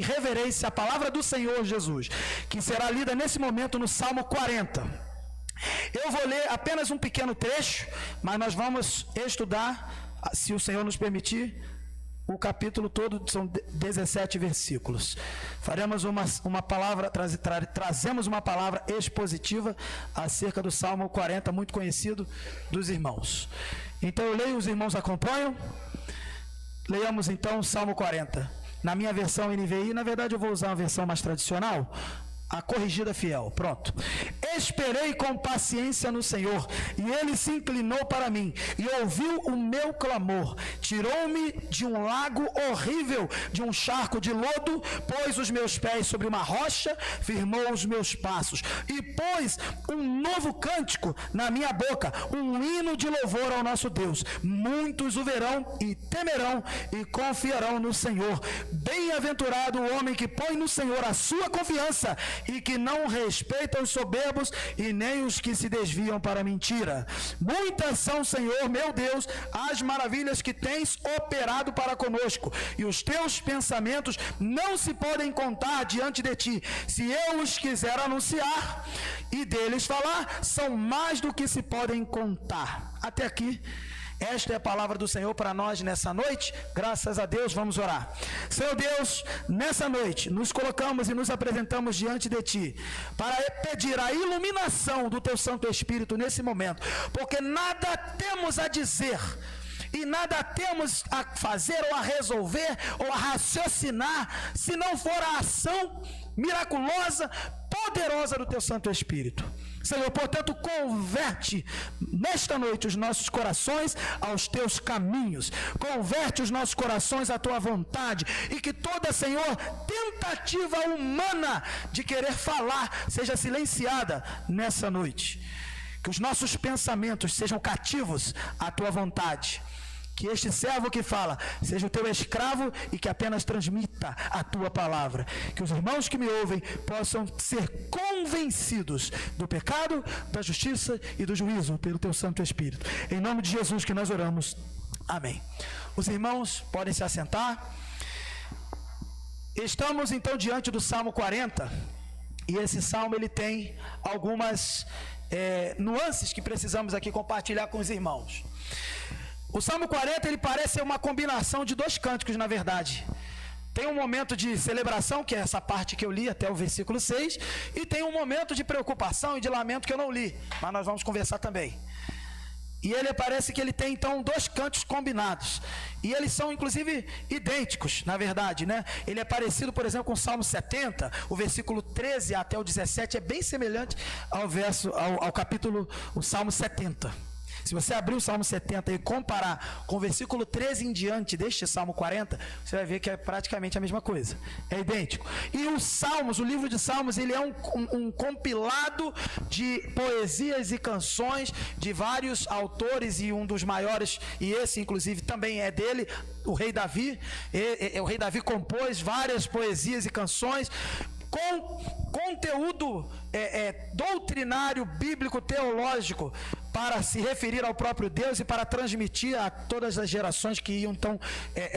reverência à palavra do Senhor Jesus, que será lida nesse momento no Salmo 40. Eu vou ler apenas um pequeno trecho, mas nós vamos estudar, se o Senhor nos permitir, o capítulo todo. São 17 versículos. Faremos uma palavra, trazemos uma palavra expositiva acerca do Salmo 40, muito conhecido dos irmãos. Então eu leio, os irmãos acompanham. Leiamos então o Salmo 40. Na minha versão NVI, na verdade eu vou usar uma versão mais tradicional, a corrigida fiel. Pronto. Esperei com paciência no Senhor, e Ele se inclinou para mim, e ouviu o meu clamor. Tirou-me de um lago horrível, de um charco de lodo, pôs os meus pés sobre uma rocha, firmou os meus passos, e pôs um novo cântico na minha boca, um hino de louvor ao nosso Deus. Muitos o verão e temerão e confiarão no Senhor. Bem-aventurado o homem que põe no Senhor a sua confiança, e que não respeita os soberbos e nem os que se desviam para a mentira. Muitas são, Senhor, meu Deus, as maravilhas que tens operado para conosco, e os teus pensamentos não se podem contar diante de ti. Se eu os quiser anunciar e deles falar, são mais do que se podem contar. Até aqui. Esta é a palavra do Senhor para nós nessa noite. Graças a Deus, vamos orar. Senhor Deus, nessa noite nos colocamos e nos apresentamos diante de Ti para pedir a iluminação do Teu Santo Espírito nesse momento, porque nada temos a dizer e nada temos a fazer ou a resolver ou a raciocinar se não for a ação miraculosa, poderosa do Teu Santo Espírito. Senhor, portanto, converte nesta noite os nossos corações aos teus caminhos, converte os nossos corações à tua vontade, e que toda, Senhor, tentativa humana de querer falar seja silenciada nessa noite, que os nossos pensamentos sejam cativos à tua vontade. Que este servo que fala seja o teu escravo e que apenas transmita a tua palavra. Que os irmãos que me ouvem possam ser convencidos do pecado, da justiça e do juízo pelo teu Santo Espírito. Em nome de Jesus que nós oramos. Amém. Os irmãos podem se assentar. Estamos então diante do Salmo 40. E esse salmo ele tem algumas nuances que precisamos aqui compartilhar com os irmãos. O Salmo 40, ele parece ser uma combinação de dois cânticos, na verdade. Tem um momento de celebração, que é essa parte que eu li até o versículo 6, e tem um momento de preocupação e de lamento que eu não li, mas nós vamos conversar também. E ele parece que ele tem então dois cânticos combinados, e eles são inclusive idênticos, na verdade, né? Ele é parecido, por exemplo, com o Salmo 70, o versículo 13 até o 17 é bem semelhante ao capítulo, o Salmo 70. Se você abrir o Salmo 70 e comparar com o versículo 13 em diante deste Salmo 40, você vai ver que é praticamente a mesma coisa, é idêntico. E os Salmos, o livro de Salmos, ele é um compilado de poesias e canções de vários autores, e um dos maiores, e esse inclusive também é dele, o rei Davi. O rei Davi compôs várias poesias e canções com conteúdo doutrinário, bíblico, teológico, para se referir ao próprio Deus e para transmitir a todas as gerações que iam então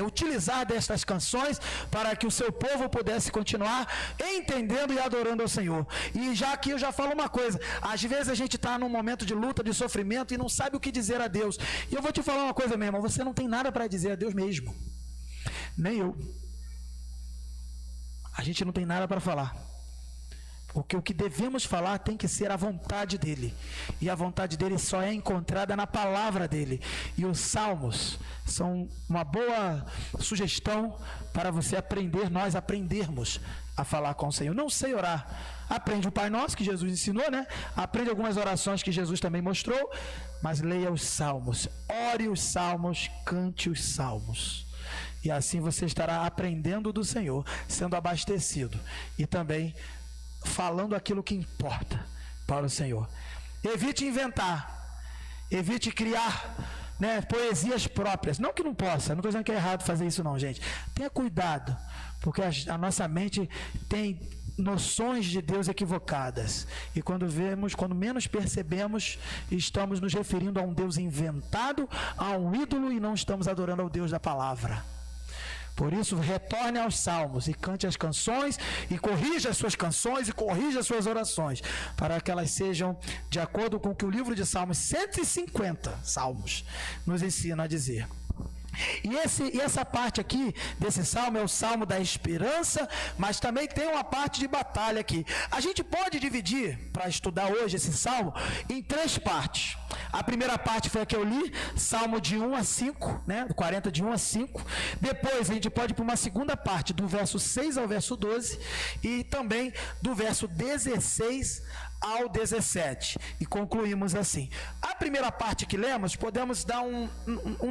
utilizar destas canções para que o seu povo pudesse continuar entendendo e adorando ao Senhor. E já aqui eu já falo uma coisa: às vezes a gente está num momento de luta, de sofrimento, e não sabe o que dizer a Deus. E eu vou te falar uma coisa, meu irmão: você não tem nada para dizer a Deus mesmo, nem eu. A gente não tem nada para falar, porque o que devemos falar tem que ser a vontade dele, e a vontade dele só é encontrada na palavra dele. E os salmos são uma boa sugestão para você aprender, nós aprendermos a falar com o Senhor. Não sei orar, aprende o Pai Nosso que Jesus ensinou, né? Aprende algumas orações que Jesus também mostrou, mas leia os salmos, ore os salmos, cante os salmos. E assim você estará aprendendo do Senhor, sendo abastecido e também falando aquilo que importa para o Senhor. Evite inventar, evite criar, poesias próprias. Não que não possa, não estou dizendo que é errado fazer isso não, gente. Tenha cuidado, porque a nossa mente tem noções de Deus equivocadas, e quando menos percebemos, estamos nos referindo a um Deus inventado, a um ídolo, e não estamos adorando ao Deus da palavra. Por isso, retorne aos salmos e cante as canções e corrija as suas canções e corrija as suas orações, para que elas sejam de acordo com o que o livro de Salmos, 150 salmos, nos ensina a dizer. E essa parte aqui desse salmo é o salmo da esperança, mas também tem uma parte de batalha aqui. A gente pode dividir, para estudar hoje esse salmo, em 3 partes. A primeira parte foi a que eu li, salmo de 1 a 5, né, do 40 de 1 a 5. Depois a gente pode ir para uma segunda parte, do verso 6 ao verso 12, e também do verso 16 ao 17, e concluímos assim. A primeira parte que lemos, podemos dar um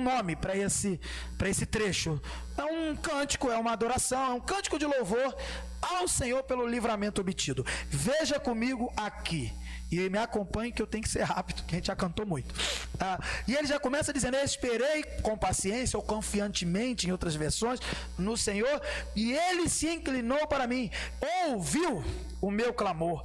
nome para esse trecho. É um cântico, é uma adoração, é um cântico de louvor ao Senhor pelo livramento obtido. Veja comigo aqui, e me acompanhe, que eu tenho que ser rápido, que a gente já cantou muito. E ele já começa dizendo: eu esperei com paciência, ou confiantemente, em outras versões, no Senhor, e ele se inclinou para mim, ouviu o meu clamor.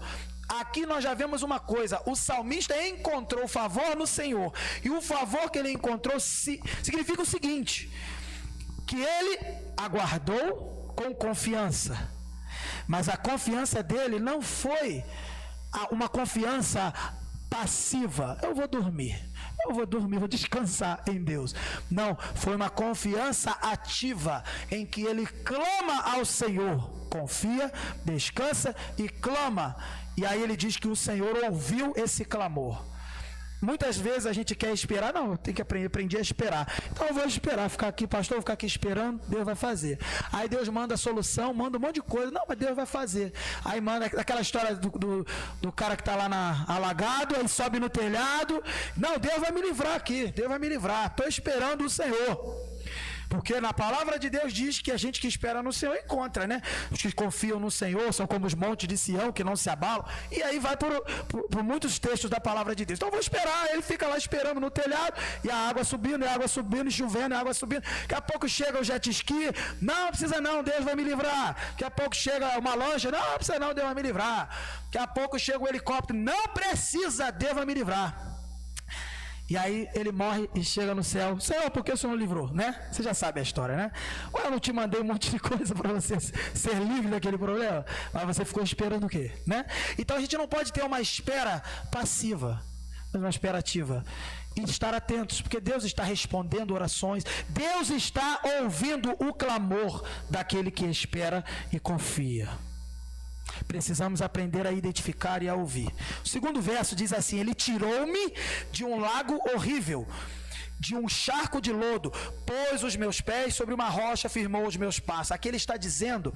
Aqui nós já vemos uma coisa: o salmista encontrou favor no Senhor, e o favor que ele encontrou significa o seguinte, que ele aguardou com confiança, mas a confiança dele não foi uma confiança passiva, eu vou dormir, vou descansar em Deus. Não, foi uma confiança ativa, em que ele clama ao Senhor, confia, descansa e clama. E aí ele diz que o Senhor ouviu esse clamor. Muitas vezes a gente quer esperar, não, eu tenho que aprender a esperar. Então eu vou esperar, ficar aqui, pastor, vou ficar aqui esperando, Deus vai fazer. Aí Deus manda a solução, manda um monte de coisa, não, mas Deus vai fazer. Aí manda aquela história do cara que está lá alagado, aí sobe no telhado, não, Deus vai me livrar aqui, Deus vai me livrar, estou esperando o Senhor. Porque na palavra de Deus diz que a gente que espera no Senhor encontra, né? Os que confiam no Senhor são como os montes de Sião, que não se abalam. E aí vai por muitos textos da palavra de Deus. Então eu vou esperar, ele fica lá esperando no telhado, e a água subindo, e chovendo, e a água subindo. Daqui a pouco chega o jet ski, não precisa não, Deus vai me livrar. Daqui a pouco chega uma lancha, não precisa não, Deus vai me livrar. Daqui a pouco chega o helicóptero, não precisa, Deus vai me livrar. E aí ele morre e chega no céu. Senhor, por que o Senhor não livrou, né? Você já sabe a história, né? Ué, eu não te mandei um monte de coisa para você ser livre daquele problema? Mas você ficou esperando o quê, né? Então a gente não pode ter uma espera passiva, mas uma espera ativa. E estar atentos, porque Deus está respondendo orações, Deus está ouvindo o clamor daquele que espera e confia. Precisamos aprender a identificar e a ouvir. O segundo verso diz assim: ele tirou-me de um lago horrível, de um charco de lodo, pôs os meus pés sobre uma rocha, firmou os meus passos. Aqui ele está dizendo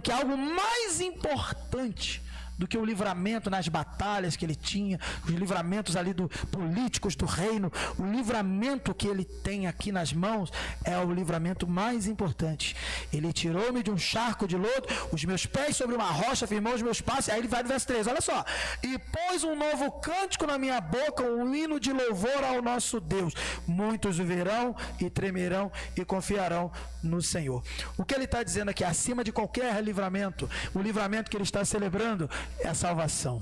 que algo mais importante do que o livramento nas batalhas que ele tinha, os livramentos ali políticos do reino, o livramento que ele tem aqui nas mãos é o livramento mais importante. Ele tirou-me de um charco de lodo, os meus pés sobre uma rocha, firmou os meus passos. Aí ele vai no verso 3, olha só: e pôs um novo cântico na minha boca, um hino de louvor ao nosso Deus. Muitos o verão e tremerão e confiarão no Senhor. O que ele está dizendo aqui, acima de qualquer livramento, o livramento que ele está celebrando é a salvação,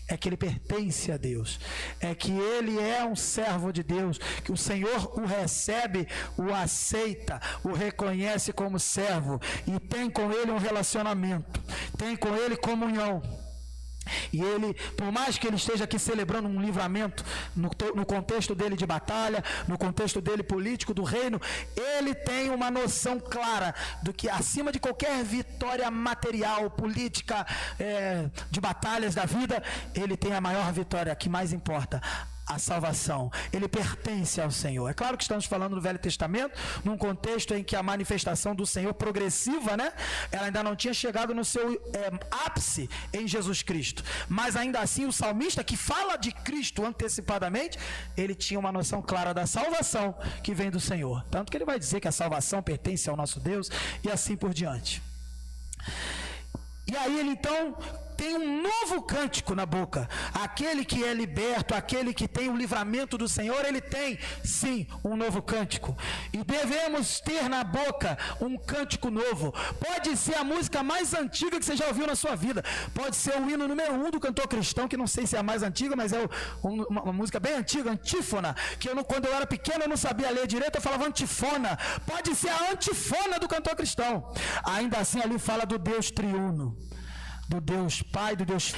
é que ele pertence a Deus, é que ele é um servo de Deus, que o Senhor o recebe, o aceita, o reconhece como servo e tem com ele um relacionamento, tem com ele comunhão. E ele, por mais que ele esteja aqui celebrando um livramento no contexto dele de batalha, no contexto dele político, do reino, ele tem uma noção clara do que acima de qualquer vitória material, política, de batalhas da vida, ele tem a maior vitória que mais importa: a salvação. Ele pertence ao Senhor. É claro que estamos falando do Velho Testamento, num contexto em que a manifestação do Senhor progressiva, né? Ela ainda não tinha chegado no seu ápice em Jesus Cristo. Mas ainda assim, o salmista, que fala de Cristo antecipadamente, ele tinha uma noção clara da salvação que vem do Senhor. Tanto que ele vai dizer que a salvação pertence ao nosso Deus e assim por diante. E aí ele então tem um novo cântico na boca. Aquele que é liberto, aquele que tem o livramento do Senhor, ele tem, sim, um novo cântico. E devemos ter na boca um cântico novo. Pode ser a música mais antiga que você já ouviu na sua vida. Pode ser o hino número 1 do cantor cristão, que não sei se é a mais antiga, mas é uma música bem antiga, antífona, que quando eu era pequeno eu não sabia ler direito, eu falava antifona. Pode ser a antifona do cantor cristão. Ainda assim ali fala do Deus triuno, do Deus Pai, do Deus.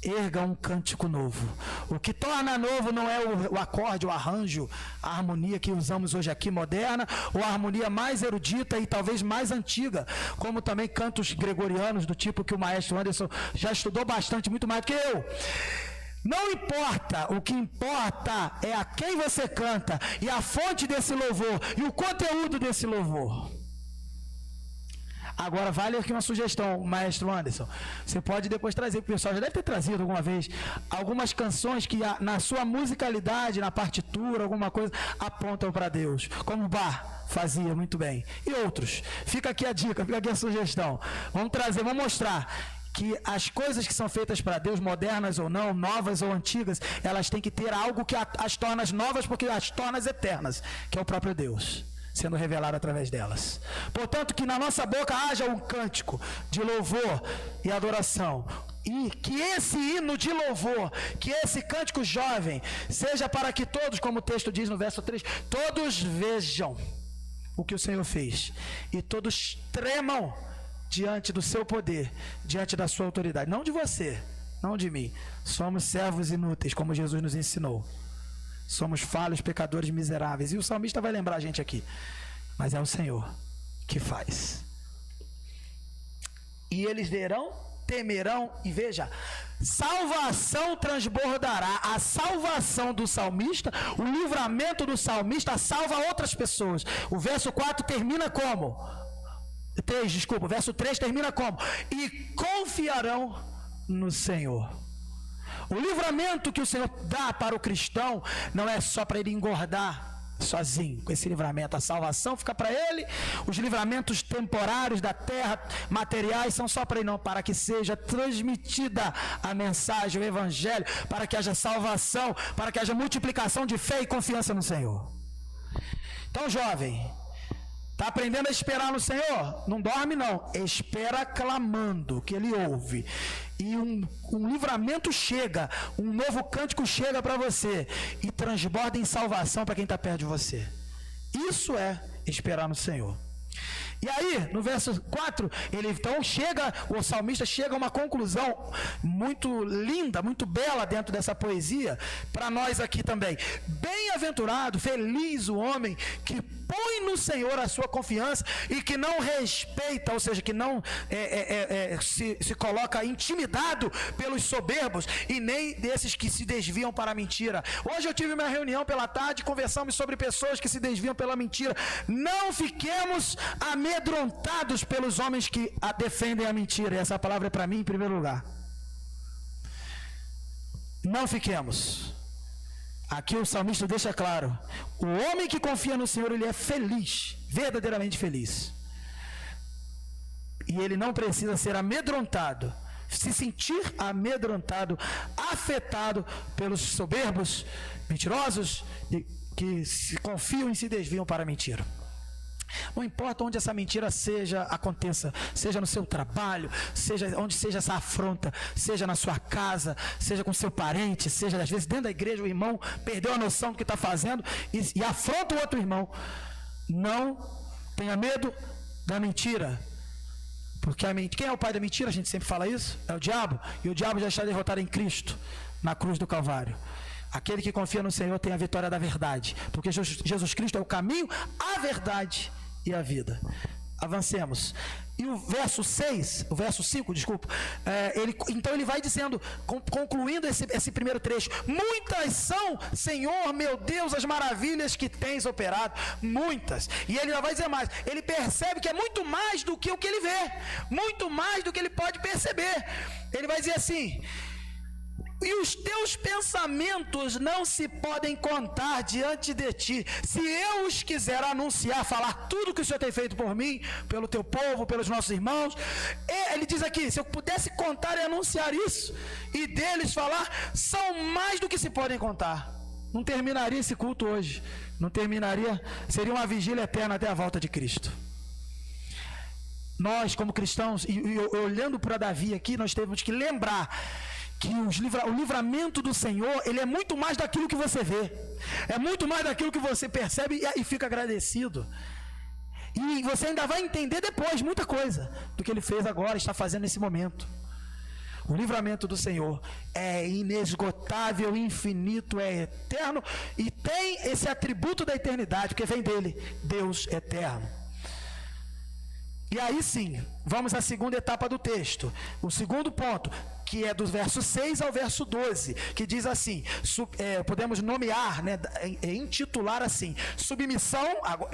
Erga um cântico novo. O que torna novo não é o acorde, o arranjo, a harmonia que usamos hoje aqui, moderna, ou a harmonia mais erudita e talvez mais antiga, como também cantos gregorianos, do tipo que o maestro Anderson já estudou bastante, muito mais do que eu. Não importa, o que importa é a quem você canta, e a fonte desse louvor, e o conteúdo desse louvor. Agora vale aqui uma sugestão, maestro Anderson. Você pode depois trazer, porque o pessoal já deve ter trazido alguma vez, algumas canções que na sua musicalidade, na partitura, alguma coisa, apontam para Deus, como Bach fazia muito bem. E outros. Fica aqui a dica, fica aqui a sugestão. Vamos trazer, vamos mostrar que as coisas que são feitas para Deus, modernas ou não, novas ou antigas, elas têm que ter algo que as torna novas, porque as torna eternas, que é o próprio Deus sendo revelado através delas. Portanto, que na nossa boca haja um cântico de louvor e adoração, e que esse hino de louvor, que esse cântico jovem, seja para que todos, como o texto diz no verso 3, todos vejam o que o Senhor fez, e todos tremam diante do seu poder, diante da sua autoridade. Não de você, não de mim. Somos servos inúteis, como Jesus nos ensinou. Somos falhos, pecadores miseráveis. E o salmista vai lembrar a gente aqui. Mas é o Senhor que faz. E eles verão, temerão, e veja, salvação transbordará. A salvação do salmista, o livramento do salmista salva outras pessoas. O verso 4 termina como? 3, desculpa, o verso 3 termina como? E confiarão no Senhor. O livramento que o Senhor dá para o cristão não é só para ele engordar sozinho com esse livramento. A salvação fica para ele, os livramentos temporários da terra, materiais, são só para ele, não, para que seja transmitida a mensagem, o evangelho, para que haja salvação, para que haja multiplicação de fé e confiança no Senhor. Então, jovem, está aprendendo a esperar no Senhor? Não dorme não, espera clamando, que Ele ouve. E um livramento chega, um novo cântico chega para você, e transborda em salvação para quem está perto de você. Isso é esperar no Senhor. E aí, no verso 4, ele então o salmista chega a uma conclusão muito linda, muito bela dentro dessa poesia, para nós aqui também. Bem-aventurado, feliz o homem que põe no Senhor a sua confiança e que não respeita, ou seja, que não se coloca intimidado pelos soberbos e nem desses que se desviam para a mentira. Hoje eu tive uma reunião pela tarde, conversamos sobre pessoas que se desviam pela mentira. Não fiquemos amedrontados pelos homens que defendem a mentira. E essa palavra é para mim em primeiro lugar. Não fiquemos. Aqui o salmista deixa claro: o homem que confia no Senhor, ele é feliz, verdadeiramente feliz. E ele não precisa ser amedrontado, se sentir amedrontado, afetado pelos soberbos, mentirosos, que se confiam e se desviam para a mentira. Não importa onde essa mentira aconteça, seja no seu trabalho, seja onde seja essa afronta, seja na sua casa, seja com seu parente, seja às vezes dentro da igreja, o irmão perdeu a noção do que está fazendo e afronta o outro irmão. Não tenha medo da mentira, porque quem é o pai da mentira? A gente sempre fala isso, é o diabo, e o diabo já está derrotado em Cristo, na cruz do Calvário. Aquele que confia no Senhor tem a vitória da verdade, porque Jesus Cristo é o caminho, a verdade e a vida. Avancemos. E o verso 5, desculpa, então ele vai dizendo, concluindo esse primeiro trecho: muitas são, Senhor meu Deus, as maravilhas que tens operado, muitas. E ele já vai dizer mais, ele percebe que é muito mais do que o que ele vê, muito mais do que ele pode perceber. Ele vai dizer assim: e os teus pensamentos não se podem contar diante de ti. Se eu os quiser anunciar, falar tudo que o Senhor tem feito por mim, pelo teu povo, pelos nossos irmãos, ele diz aqui, se eu pudesse contar e anunciar isso, e deles falar, são mais do que se podem contar. Não terminaria esse culto hoje, não terminaria, seria uma vigília eterna até a volta de Cristo. Nós, como cristãos, e olhando para Davi aqui, nós temos que lembrar que o livramento do Senhor, ele é muito mais daquilo que você vê, é muito mais daquilo que você percebe e fica agradecido. E você ainda vai entender depois muita coisa do que ele fez agora, está fazendo nesse momento. O livramento do Senhor é inesgotável, infinito, é eterno e tem esse atributo da eternidade, porque vem dele, Deus eterno. E aí sim, vamos à segunda etapa do texto, o segundo ponto, que é do verso 6 ao verso 12, que diz assim, podemos nomear, né, intitular assim, submissão,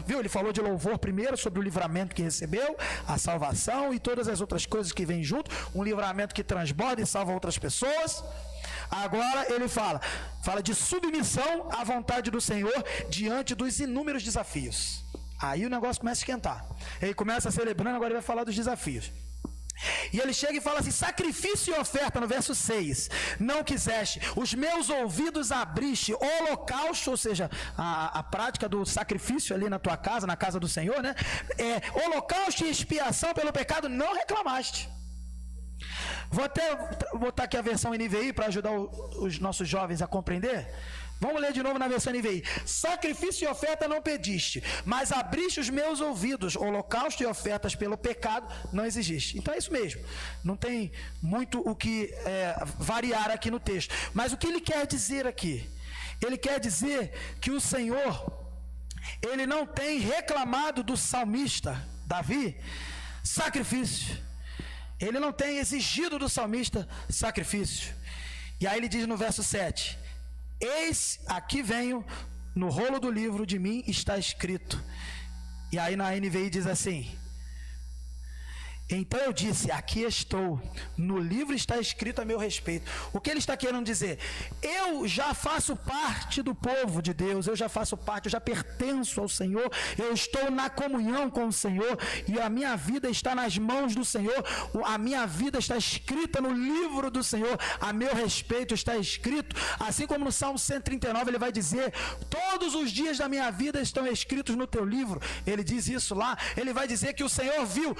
viu, ele falou de louvor primeiro, sobre o livramento que recebeu, a salvação e todas as outras coisas que vêm junto, um livramento que transborda e salva outras pessoas. Agora ele fala de submissão à vontade do Senhor diante dos inúmeros desafios. Aí o negócio começa a esquentar, ele começa celebrando, agora ele vai falar dos desafios. E ele chega e fala assim, sacrifício e oferta, no verso 6, não quiseste, os meus ouvidos abriste, holocausto, ou seja, a prática do sacrifício ali na tua casa, na casa do Senhor, né? Holocausto e expiação pelo pecado, não reclamaste. Vou até botar aqui a versão NVI para ajudar os nossos jovens a compreender. Vamos ler de novo na versão NVI. Sacrifício e oferta não pediste, mas abriste os meus ouvidos. Holocausto e ofertas pelo pecado não exigiste. Então é isso mesmo. Não tem muito o que variar aqui no texto. Mas o que ele quer dizer aqui? Ele quer dizer que o Senhor, ele não tem reclamado do salmista Davi sacrifício. Ele não tem exigido do salmista sacrifício. E aí ele diz no verso 7... Eis, aqui venho, no rolo do livro de mim está escrito. E aí na NVI diz assim, então eu disse, aqui estou, no livro está escrito a meu respeito. O que ele está querendo dizer? Eu já faço parte do povo de Deus, eu já faço parte, eu já pertenço ao Senhor, eu estou na comunhão com o Senhor, e a minha vida está nas mãos do Senhor, a minha vida está escrita no livro do Senhor, a meu respeito está escrito, assim como no Salmo 139 ele vai dizer, todos os dias da minha vida estão escritos no teu livro. Ele diz isso lá, ele vai dizer que o Senhor viu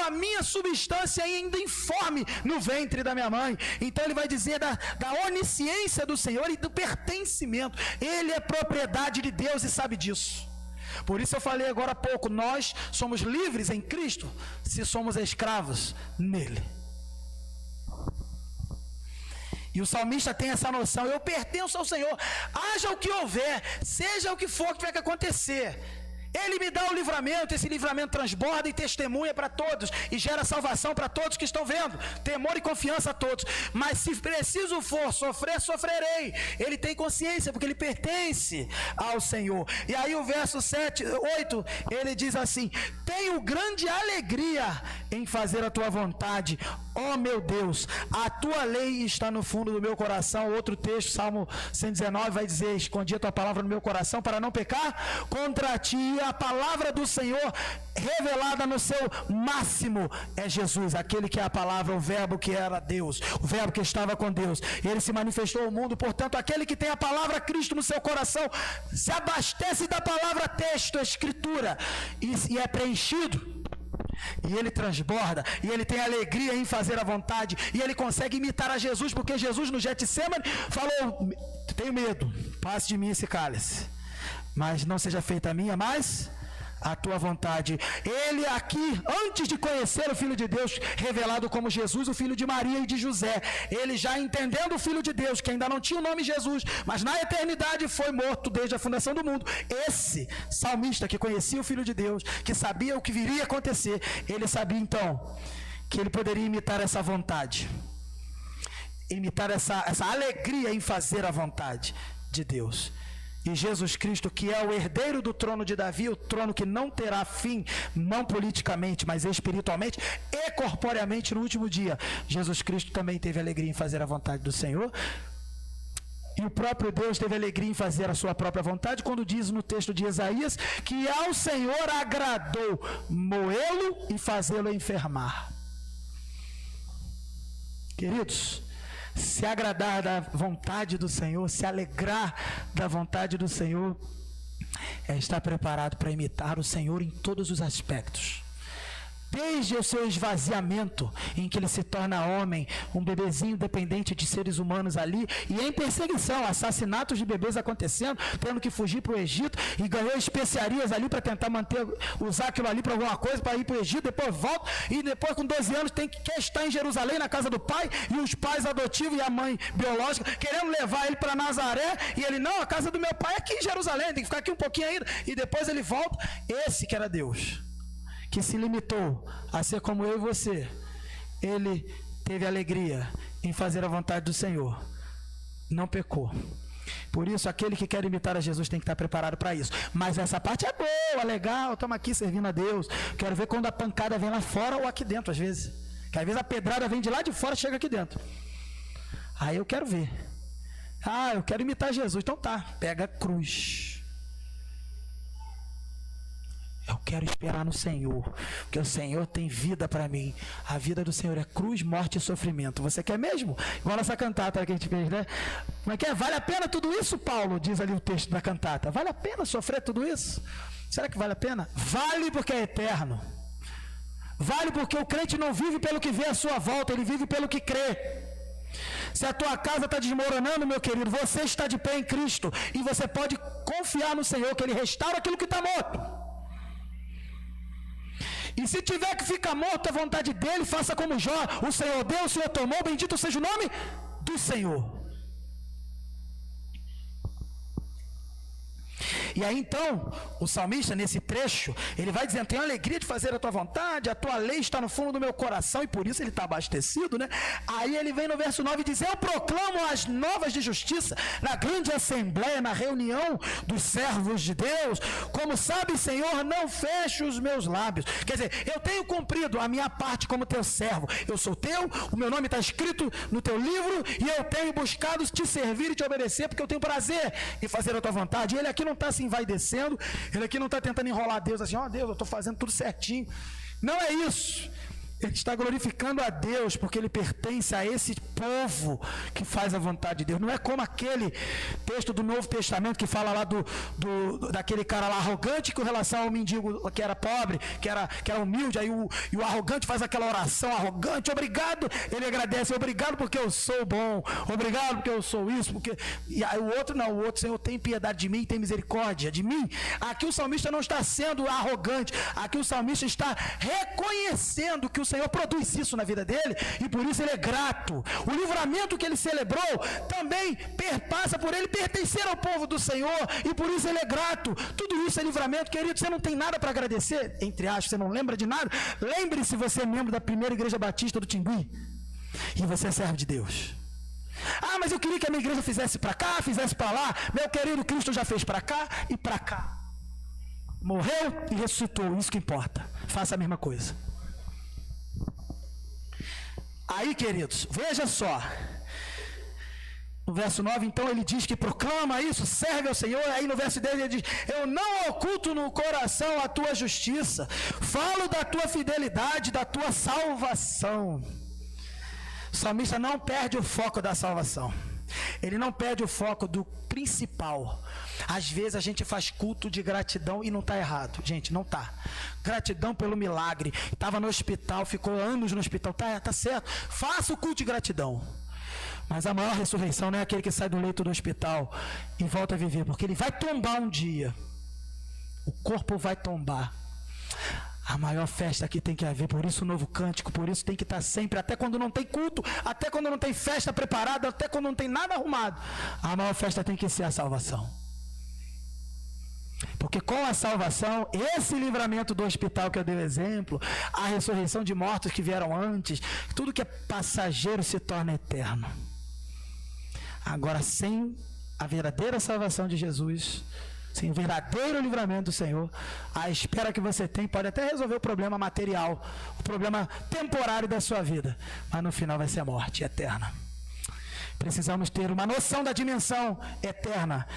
a minha substância ainda informe no ventre da minha mãe. Então ele vai dizer da onisciência do Senhor e do pertencimento. Ele é propriedade de Deus e sabe disso. Por isso eu falei agora há pouco, nós somos livres em Cristo se somos escravos nele. E o salmista tem essa noção, eu pertenço ao Senhor, haja o que houver, seja o que for que tiver que acontecer, ele me dá o livramento, esse livramento transborda e testemunha para todos, e gera salvação para todos que estão vendo, temor e confiança a todos, mas se preciso for sofrer, sofrerei. Ele tem consciência, porque ele pertence ao Senhor. E aí o verso 8, ele diz assim, tenho grande alegria em fazer a tua vontade, ó meu Deus, a tua lei está no fundo do meu coração. Outro texto, Salmo 119 vai dizer, escondi a tua palavra no meu coração para não pecar contra ti. A palavra do Senhor revelada no seu máximo é Jesus, aquele que é a palavra, o verbo que era Deus, o verbo que estava com Deus, ele se manifestou ao mundo. Portanto, aquele que tem a palavra Cristo no seu coração se abastece da palavra texto, a escritura, e é preenchido, e ele transborda, e ele tem alegria em fazer a vontade, e ele consegue imitar a Jesus, porque Jesus no Getsemane falou, tenho medo, passe de mim esse cálice, mas não seja feita a minha, mas a tua vontade. Ele aqui, antes de conhecer o Filho de Deus, revelado como Jesus, o filho de Maria e de José, ele já entendendo o Filho de Deus, que ainda não tinha o nome Jesus, mas na eternidade foi morto desde a fundação do mundo. Esse salmista que conhecia o Filho de Deus, que sabia o que viria a acontecer, ele sabia então que ele poderia imitar essa vontade, imitar essa alegria em fazer a vontade de Deus. E Jesus Cristo, que é o herdeiro do trono de Davi, o trono que não terá fim, não politicamente, mas espiritualmente e corporeamente no último dia. Jesus Cristo também teve alegria em fazer a vontade do Senhor. E o próprio Deus teve alegria em fazer a sua própria vontade, quando diz no texto de Isaías que ao Senhor agradou moê-lo e fazê-lo enfermar. Queridos, se agradar da vontade do Senhor, se alegrar da vontade do Senhor, é estar preparado para imitar o Senhor em todos os aspectos. Desde o seu esvaziamento, em que ele se torna homem, um bebezinho dependente de seres humanos ali, e em perseguição, assassinatos de bebês acontecendo, tendo que fugir para o Egito, e ganhou especiarias ali para tentar usar aquilo ali para alguma coisa, para ir para o Egito, depois volta, e depois com 12 anos quer estar em Jerusalém, na casa do pai, e os pais adotivos e a mãe biológica, querendo levar ele para Nazaré, e ele, não, a casa do meu pai é aqui em Jerusalém, tem que ficar aqui um pouquinho ainda, e depois ele volta. Esse que era Deus, que se limitou a ser como eu e você, ele teve alegria em fazer a vontade do Senhor, não pecou. Por isso, aquele que quer imitar a Jesus tem que estar preparado para isso. Mas essa parte é boa, legal, estamos aqui servindo a Deus. Quero ver quando a pancada vem lá fora ou aqui dentro, às vezes. Que às vezes a pedrada vem de lá de fora e chega aqui dentro. Aí eu quero ver. Ah, eu quero imitar Jesus. Então tá, pega a cruz. Eu quero esperar no Senhor, porque o Senhor tem vida para mim. A vida do Senhor é cruz, morte e sofrimento. Você quer mesmo? Igual essa cantata que a gente fez, né? Como é que é? Vale a pena tudo isso, Paulo? Diz ali o texto da cantata. Vale a pena sofrer tudo isso? Será que vale a pena? Vale porque é eterno. Vale porque o crente não vive pelo que vê à sua volta, ele vive pelo que crê. Se a tua casa está desmoronando, meu querido, você está de pé em Cristo e você pode confiar no Senhor que Ele restaura aquilo que está morto. E se tiver que ficar morto à vontade dele, faça como Jó. O Senhor deu, o Senhor tomou, bendito seja o nome do Senhor. E aí então, o salmista nesse trecho, ele vai dizendo, tenho alegria de fazer a tua vontade, a tua lei está no fundo do meu coração, e por isso ele está abastecido, né? Aí ele vem no verso 9 e diz, eu proclamo as novas de justiça, na grande assembleia, na reunião dos servos de Deus, como sabe, Senhor, não feche os meus lábios. Quer dizer, eu tenho cumprido a minha parte como teu servo, eu sou teu, o meu nome está escrito no teu livro, e eu tenho buscado te servir e te obedecer, porque eu tenho prazer em fazer a tua vontade. E ele aqui não está assim, vai descendo, ele aqui não está tentando enrolar Deus assim, ó Deus, eu estou fazendo tudo certinho. Não é isso. Ele está glorificando a Deus, porque ele pertence a esse povo que faz a vontade de Deus. Não é como aquele texto do Novo Testamento que fala lá daquele cara lá arrogante com relação ao mendigo que era pobre, que era humilde, aí e o arrogante faz aquela oração arrogante, obrigado, ele agradece, obrigado porque eu sou bom, obrigado porque eu sou isso, porque... E aí o outro não, o outro, Senhor, tem piedade de mim, tem misericórdia de mim. Aqui o salmista não está sendo arrogante, aqui o salmista está reconhecendo que o Senhor produz isso na vida dele, e por isso ele é grato. O livramento que ele celebrou também passa por ele pertencer ao povo do Senhor, e por isso ele é grato. Tudo isso é livramento, querido. Você não tem nada para agradecer, entre aspas, você não lembra de nada. Lembre-se, você é membro da primeira igreja batista do Tingui, e você é servo de Deus. Ah, mas eu queria que a minha igreja fizesse para cá, fizesse para lá. Meu querido, Cristo já fez para cá e para cá. Morreu e ressuscitou, isso que importa. Faça a mesma coisa. Aí, queridos, veja só, no verso 9, então ele diz que proclama isso, serve ao Senhor. Aí no verso 10 ele diz, eu não oculto no coração a tua justiça, falo da tua fidelidade, da tua salvação. O salmista não perde o foco da salvação, ele não perde o foco do principal. Às vezes a gente faz culto de gratidão e não está errado, gente, não está. Gratidão pelo milagre, estava no hospital, ficou anos no hospital, tá certo, faça o culto de gratidão. Mas a maior ressurreição não é aquele que sai do leito do hospital e volta a viver, porque ele vai tombar um dia, o corpo vai tombar. A maior festa que tem que haver, por isso o novo cântico, por isso tem que estar sempre, até quando não tem culto, até quando não tem festa preparada, até quando não tem nada arrumado, a maior festa tem que ser a salvação. Porque com a salvação, esse livramento do hospital que eu dei o exemplo, a ressurreição de mortos que vieram antes, tudo que é passageiro se torna eterno. Agora, sem a verdadeira salvação de Jesus, sim, o verdadeiro livramento do Senhor, a espera que você tem pode até resolver o problema material, o problema temporário da sua vida, mas no final vai ser a morte eterna. Precisamos ter uma noção da dimensão eterna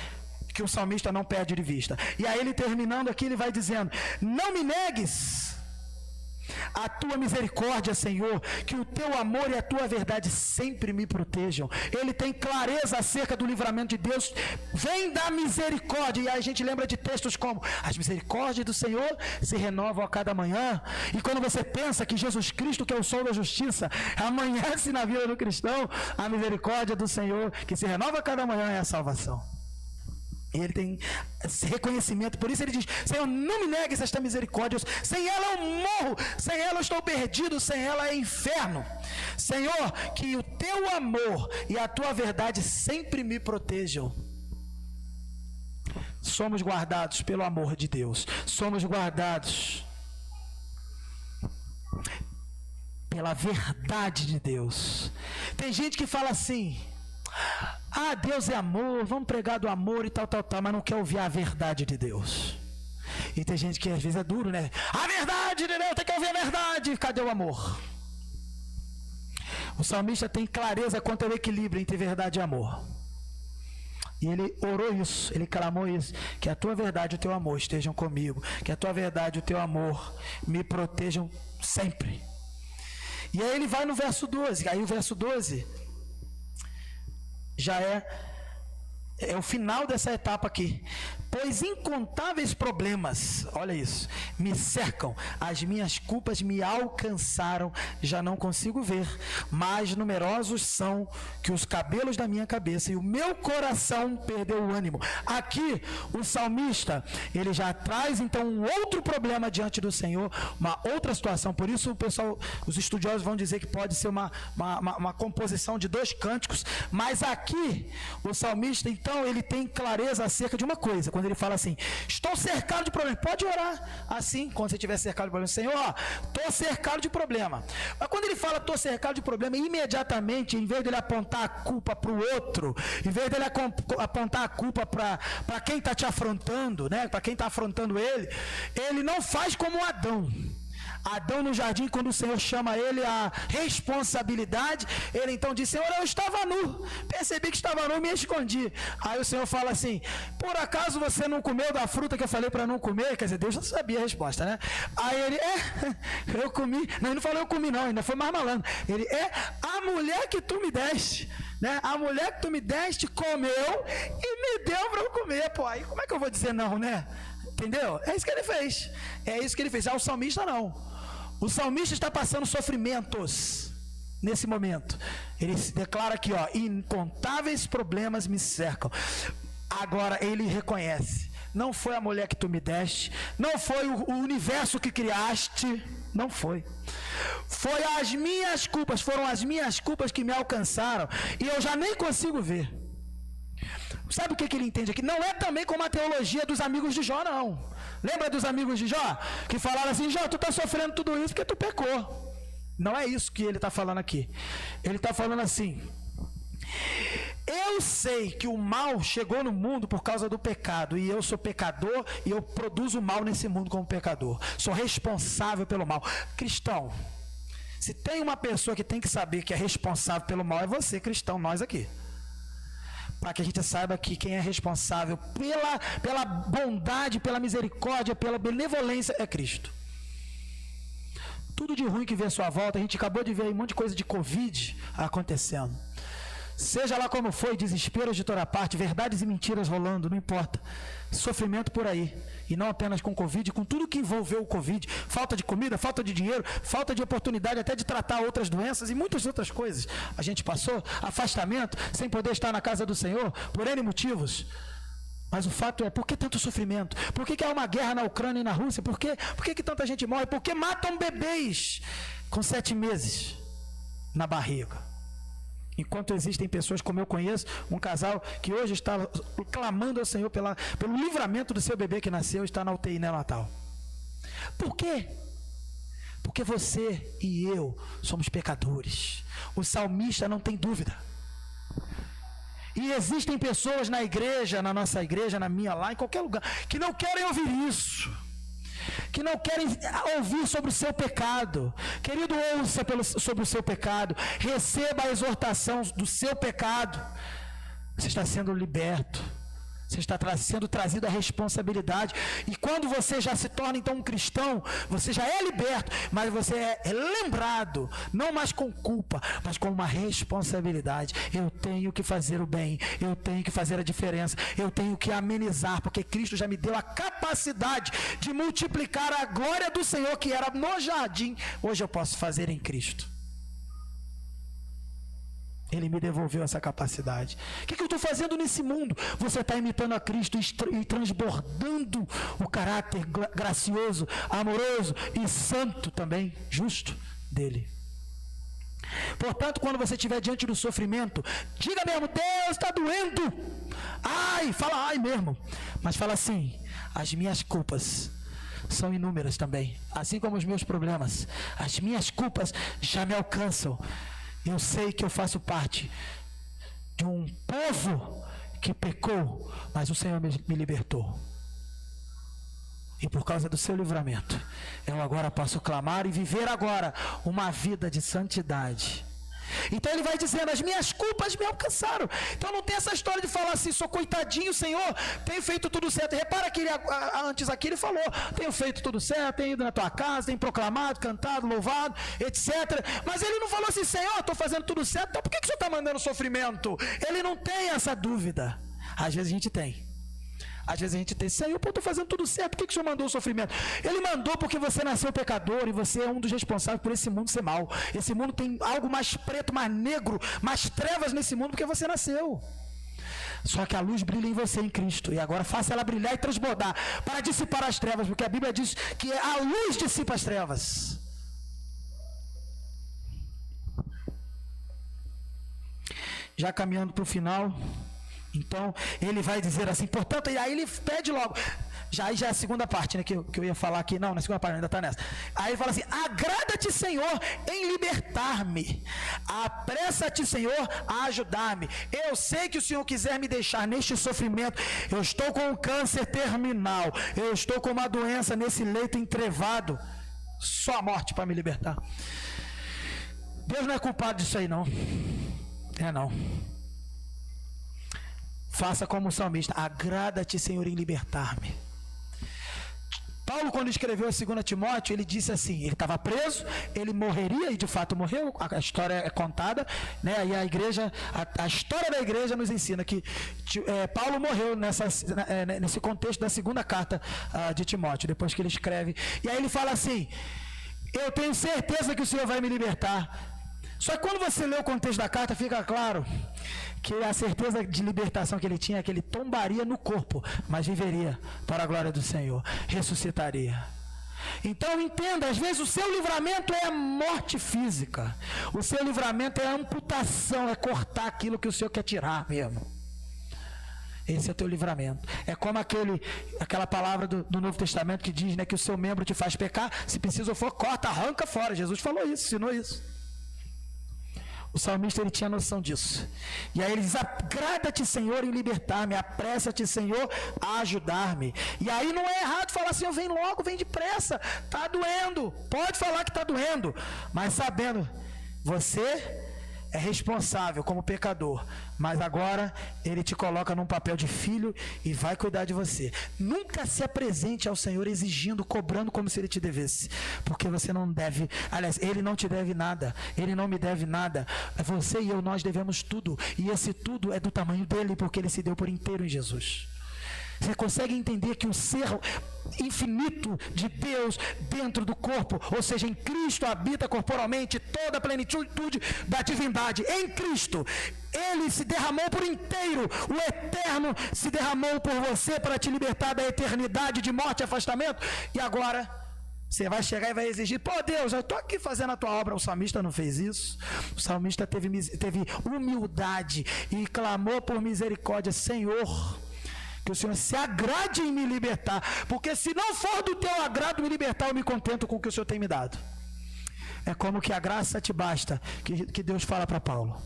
que o salmista não perde de vista. E aí ele terminando aqui, ele vai dizendo: não me negues a tua misericórdia, Senhor, que o teu amor e a tua verdade sempre me protejam. Ele tem clareza acerca do livramento de Deus, vem da misericórdia. E aí a gente lembra de textos como: as misericórdias do Senhor se renovam a cada manhã. E quando você pensa que Jesus Cristo, que é o sol da justiça, amanhece na vida do cristão, a misericórdia do Senhor que se renova a cada manhã é a salvação. Ele tem esse reconhecimento, por isso ele diz: Senhor, não me negues esta misericórdia, sem ela eu morro, sem ela eu estou perdido, sem ela é inferno. Senhor, que o teu amor e a tua verdade sempre me protejam. Somos guardados pelo amor de Deus, somos guardados pela verdade de Deus. Tem gente que fala assim: ah, Deus é amor, vamos pregar do amor e tal, mas não quer ouvir a verdade de Deus. E tem gente que às vezes é duro, né? A verdade de Deus, tem que ouvir a verdade. Cadê o amor? O salmista tem clareza quanto ao equilíbrio entre verdade e amor. E ele orou isso, ele clamou isso: que a tua verdade e o teu amor estejam comigo, que a tua verdade e o teu amor me protejam sempre. E aí ele vai no verso 12, aí o verso 12 já é o final dessa etapa aqui. Pois incontáveis problemas, olha isso, me cercam, as minhas culpas me alcançaram, já não consigo ver, mais numerosos são que os cabelos da minha cabeça, e o meu coração perdeu o ânimo. Aqui o salmista, ele já traz então um outro problema diante do Senhor, uma outra situação. Por isso o pessoal, os estudiosos vão dizer que pode ser uma composição de dois cânticos, mas aqui o salmista então ele tem clareza acerca de uma coisa. Quando ele fala assim: estou cercado de problemas, pode orar assim, quando você estiver cercado de problemas: Senhor, estou cercado de problema. Mas quando ele fala estou cercado de problema, imediatamente, em vez de ele apontar a culpa para o outro, em vez de ele apontar a culpa para quem está te afrontando, né, para quem está afrontando ele não faz como Adão. Adão no jardim, quando o Senhor chama ele à responsabilidade, ele então diz: Senhor, eu estava nu, percebi que estava nu e me escondi. Aí o Senhor fala assim: por acaso você não comeu da fruta que eu falei para não comer? Quer dizer, Deus já sabia a resposta, né? Aí ele: eu comi. Não, ele não falou eu comi não, ainda foi mais malandro. Ele: a mulher que tu me deste, né? A mulher que tu me deste comeu e me deu para eu comer. Pô, aí como é que eu vou dizer não, né? Entendeu? É isso que ele fez. É isso que ele fez. O salmista não. O salmista está passando sofrimentos nesse momento. Ele se declara aqui, incontáveis problemas me cercam. Agora ele reconhece: não foi a mulher que tu me deste, não foi o universo que criaste, não foi. Foi as minhas culpas, foram as minhas culpas que me alcançaram e eu já nem consigo ver. Sabe o que ele entende aqui? Não é também como a teologia dos amigos de Jó, não. Lembra dos amigos de Jó? Que falaram assim: Jó, tu está sofrendo tudo isso porque tu pecou. Não é isso que ele está falando aqui. Ele está falando assim: eu sei que o mal chegou no mundo por causa do pecado, e eu sou pecador, e eu produzo mal nesse mundo como pecador. Sou responsável pelo mal. Cristão, se tem uma pessoa que tem que saber que é responsável pelo mal, é você, cristão, nós aqui. Para que a gente saiba que quem é responsável pela bondade, pela misericórdia, pela benevolência é Cristo. Tudo de ruim que vê à sua volta, a gente acabou de ver aí um monte de coisa de Covid acontecendo. Seja lá como foi, desesperos de toda parte, verdades e mentiras rolando, não importa. Sofrimento por aí. E não apenas com Covid, com tudo que envolveu o Covid. Falta de comida, falta de dinheiro, falta de oportunidade até de tratar outras doenças e muitas outras coisas. A gente passou afastamento, sem poder estar na casa do Senhor, por N motivos. Mas o fato é: por que tanto sofrimento? Por que há uma guerra na Ucrânia e na Rússia? Por que tanta gente morre? Por que matam bebês com 7 meses na barriga? Enquanto existem pessoas como eu conheço, um casal que hoje está clamando ao Senhor pelo livramento do seu bebê que nasceu e está na UTI neonatal. Por quê? Porque você e eu somos pecadores. O salmista não tem dúvida. E existem pessoas na igreja, na nossa igreja, na minha lá, em qualquer lugar, que não querem ouvir isso. Que não querem ouvir sobre o seu pecado. Querido, ouça sobre o seu pecado. Receba a exortação do seu pecado. Você está sendo liberto. Você está sendo trazido à responsabilidade. E quando você já se torna então um cristão, você já é liberto, mas você é lembrado, não mais com culpa, mas com uma responsabilidade. Eu tenho que fazer o bem, eu tenho que fazer a diferença, eu tenho que amenizar, porque Cristo já me deu a capacidade de multiplicar a glória do Senhor que era no jardim. Hoje eu posso fazer em Cristo. Ele me devolveu essa capacidade. O que eu estou fazendo nesse mundo? Você está imitando a Cristo e transbordando o caráter gracioso, amoroso e santo também, justo dele. Portanto, quando você estiver diante do sofrimento, diga mesmo: Deus, está doendo. Ai, fala ai mesmo. Mas fala assim: as minhas culpas são inúmeras também, assim como os meus problemas. As minhas culpas já me alcançam. Eu sei que eu faço parte de um povo que pecou, mas o Senhor me libertou. E por causa do seu livramento, eu agora posso clamar e viver agora uma vida de santidade. Então ele vai dizendo: as minhas culpas me alcançaram. Então não tem essa história de falar assim: sou coitadinho, Senhor, tenho feito tudo certo. Repara que antes aqui ele falou: tenho feito tudo certo, tenho ido na tua casa, tenho proclamado, cantado, louvado, etc. Mas ele não falou assim: Senhor, estou fazendo tudo certo, então por que o Senhor está mandando sofrimento? Ele não tem essa dúvida. Às vezes a gente tem. Às vezes a gente tem: Senhor, eu estou fazendo tudo certo, por que o Senhor mandou o sofrimento? Ele mandou porque você nasceu pecador e você é um dos responsáveis por esse mundo ser mau. Esse mundo tem algo mais preto, mais negro, mais trevas nesse mundo porque você nasceu. Só que a luz brilha em você em Cristo, e agora faça ela brilhar e transbordar para dissipar as trevas, porque a Bíblia diz que a luz dissipa as trevas. Já caminhando para o final, então ele vai dizer assim, portanto, e aí ele pede logo, já é a segunda parte, né, que eu ia falar aqui, não, na segunda parte ainda está nessa. Aí ele fala assim: agrada-te, Senhor, em libertar-me, apressa-te, Senhor, a ajudar-me. Eu sei que o Senhor quiser me deixar neste sofrimento. Eu estou com um câncer terminal, eu estou com uma doença nesse leito entrevado, só a morte para me libertar. Deus não é culpado disso aí, não. Não. Faça como o salmista: agrada-te, Senhor, em libertar-me. Paulo, quando escreveu a 2 Timóteo, ele disse assim: ele estava preso, ele morreria, e de fato morreu, a história é contada, né? E a igreja, a história da igreja nos ensina que Paulo morreu nesse contexto da segunda carta de Timóteo, depois que ele escreve. E aí ele fala assim: eu tenho certeza que o Senhor vai me libertar. Só que quando você lê o contexto da carta, fica claro que a certeza de libertação que ele tinha é que ele tombaria no corpo, mas viveria para a glória do Senhor, ressuscitaria. Então entenda, às vezes o seu livramento é a morte física, o seu livramento é a amputação, é cortar aquilo que o Senhor quer tirar mesmo. Esse é o teu livramento. É como aquela palavra do Novo Testamento que diz, né, que o seu membro te faz pecar, se preciso for, corta, arranca fora. Jesus falou isso, ensinou isso. O salmista, ele tinha noção disso. E aí ele diz: agrada-te, Senhor, em libertar-me, apressa-te, Senhor, a ajudar-me. E aí não é errado falar assim: vem logo, vem depressa, está doendo. Pode falar que está doendo, mas sabendo, você é responsável como pecador, mas agora ele te coloca num papel de filho e vai cuidar de você. Nunca se apresente ao Senhor exigindo, cobrando como se ele te devesse, porque você não deve. Aliás, ele não te deve nada, ele não me deve nada. Você e eu, nós devemos tudo, e esse tudo é do tamanho dele, porque ele se deu por inteiro em Jesus. Você consegue entender que o ser infinito de Deus dentro do corpo, ou seja, em Cristo habita corporalmente toda a plenitude da divindade. Em Cristo, ele se derramou por inteiro, o eterno se derramou por você para te libertar da eternidade de morte e afastamento. E agora você vai chegar e vai exigir: pô, Deus, eu estou aqui fazendo a tua obra. O salmista não fez isso. O salmista teve humildade e clamou por misericórdia: Senhor, que o Senhor se agrade em me libertar, porque se não for do teu agrado me libertar, eu me contento com o que o Senhor tem me dado. É como que a graça te basta, que Deus fala para Paulo.